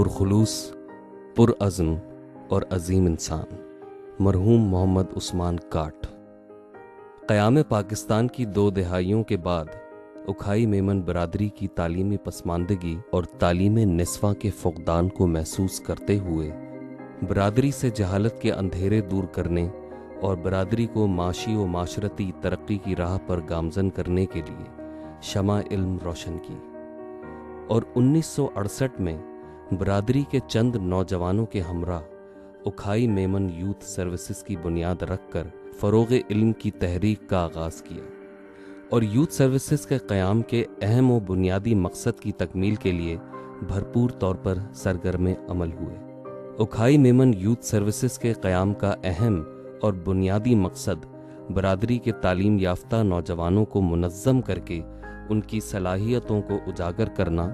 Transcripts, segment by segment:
پرخلوص، پرعزم اور عظیم انسان مرحوم محمد عثمان کاٹ۔ قیام پاکستان کی 2 دہائیوں کے بعد اکھائی میمن برادری کی تعلیمی پسماندگی اور تعلیم نسواں کے فقدان کو محسوس کرتے ہوئے برادری سے جہالت کے اندھیرے دور کرنے اور برادری کو معاشی و معاشرتی ترقی کی راہ پر گامزن کرنے کے لیے شمع علم روشن کی، اور 1968 میں برادری کے چند نوجوانوں کے ہمراہ اکھائی میمن یوتھ سروسز کی بنیاد رکھ کر فروغ علم کی تحریک کا آغاز کیا، اور یوتھ سروسز کے قیام کے اہم و بنیادی مقصد کی تکمیل کے لیے بھرپور طور پر سرگرم عمل ہوئے۔ اکھائی میمن یوتھ سروسز کے قیام کا اہم اور بنیادی مقصد برادری کے تعلیم یافتہ نوجوانوں کو منظم کر کے ان کی صلاحیتوں کو اجاگر کرنا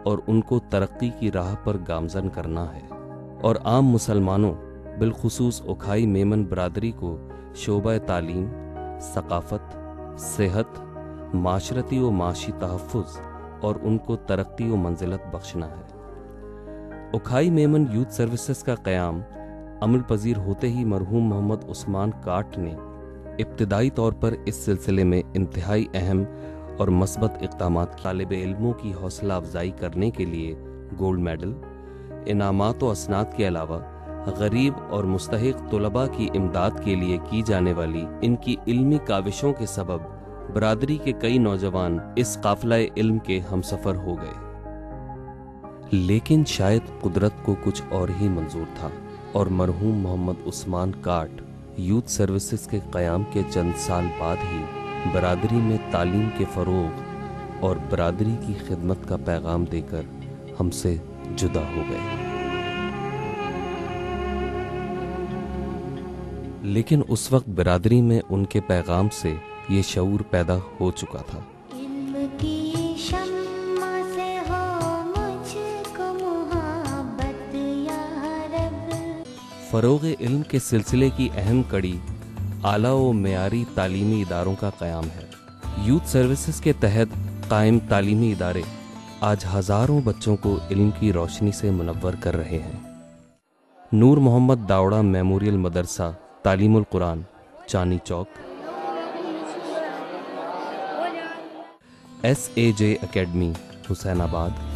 اور ان کو ترقی کی راہ پر گامزن کرنا ہے، اور عام مسلمانوں بالخصوص اکھائی میمن برادری کو شعبہ تعلیم، ثقافت، صحت، معاشرتی و معاشی تحفظ اور ان کو ترقی و منزلت بخشنا ہے۔ اکھائی میمن یوتھ سروسز کا قیام عمل پذیر ہوتے ہی مرحوم محمد عثمان کاٹ نے ابتدائی طور پر اس سلسلے میں انتہائی اہم اور مثبت اقدامات، طالب علموں کی حوصلہ افزائی کرنے کے لیے گولڈ میڈل، انعامات و اسناد کے علاوہ غریب اور مستحق طلباء کی امداد کے لیے کی جانے والی ان کی علمی کاوشوں کے سبب برادری کے کئی نوجوان اس قافلہ علم کے ہمسفر ہو گئے۔ لیکن شاید قدرت کو کچھ اور ہی منظور تھا، اور مرحوم محمد عثمان کاٹ یوتھ سروسز کے قیام کے چند سال بعد ہی برادری میں تعلیم کے فروغ اور برادری کی خدمت کا پیغام دے کر ہم سے جدا ہو گئے۔ لیکن اس وقت برادری میں ان کے پیغام سے یہ شعور پیدا ہو چکا تھا۔ علم کی شمع سے ہو مجھ کو محبت یا رب۔ فروغ علم کے سلسلے کی اہم کڑی اعلیٰ و معیاری تعلیمی اداروں کا قیام ہے۔ یوتھ سروسز کے تحت قائم تعلیمی ادارے آج ہزاروں بچوں کو علم کی روشنی سے منور کر رہے ہیں۔ نور محمد داوڑہ میموریل مدرسہ تعلیم القرآن، چاندنی چوک، SAJ اکیڈمی حسین آباد،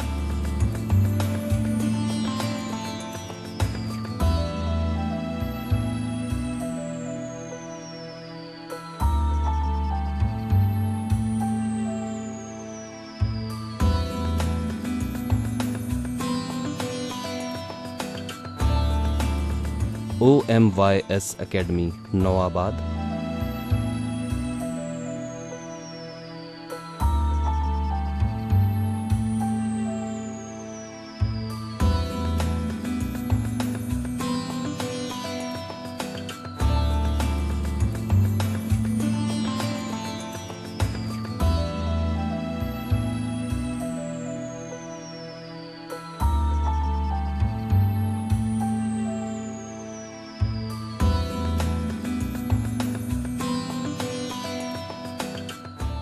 OMYS اکیڈمی نوآباد،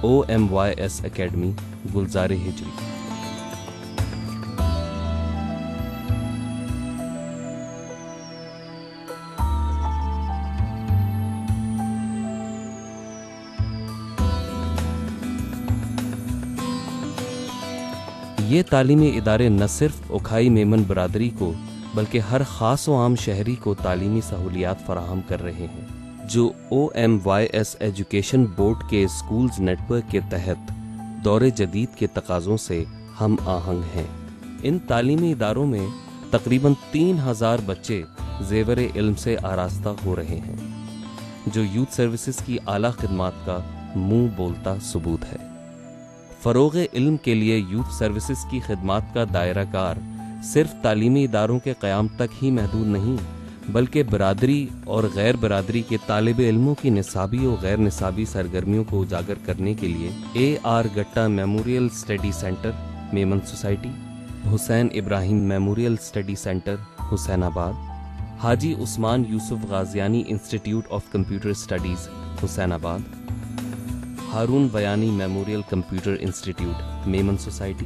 OMYS اکیڈمی گلزار ہجری۔ یہ تعلیمی ادارے نہ صرف اکھائی میمن برادری کو بلکہ ہر خاص و عام شہری کو تعلیمی سہولیات فراہم کر رہے ہیں، جو OMYS ایجوکیشن بورڈ کے اسکولز نیٹ ورک کے تحت دور جدید کے تقاضوں سے ہم آہنگ ہیں۔ ان تعلیمی اداروں میں تقریباً 3000 بچے زیور علم سے آراستہ ہو رہے ہیں، جو یوتھ سروسز کی اعلیٰ خدمات کا منہ بولتا ثبوت ہے۔ فروغ علم کے لیے یوتھ سروسز کی خدمات کا دائرہ کار صرف تعلیمی اداروں کے قیام تک ہی محدود نہیں، بلکہ برادری اور غیر برادری کے طالب علموں کی نصابی و غیر نصابی سرگرمیوں کو اجاگر کرنے کے لیے AR گٹا memorial study centre Memon society, Hussain Ibrahim memorial study centre Hussain Abad, Haji Usman Yousuf Ghaziani institute of computer studies Hussain Abad, Haroon Bayani memorial computer institute Memon society,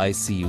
ICU,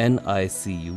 NICU,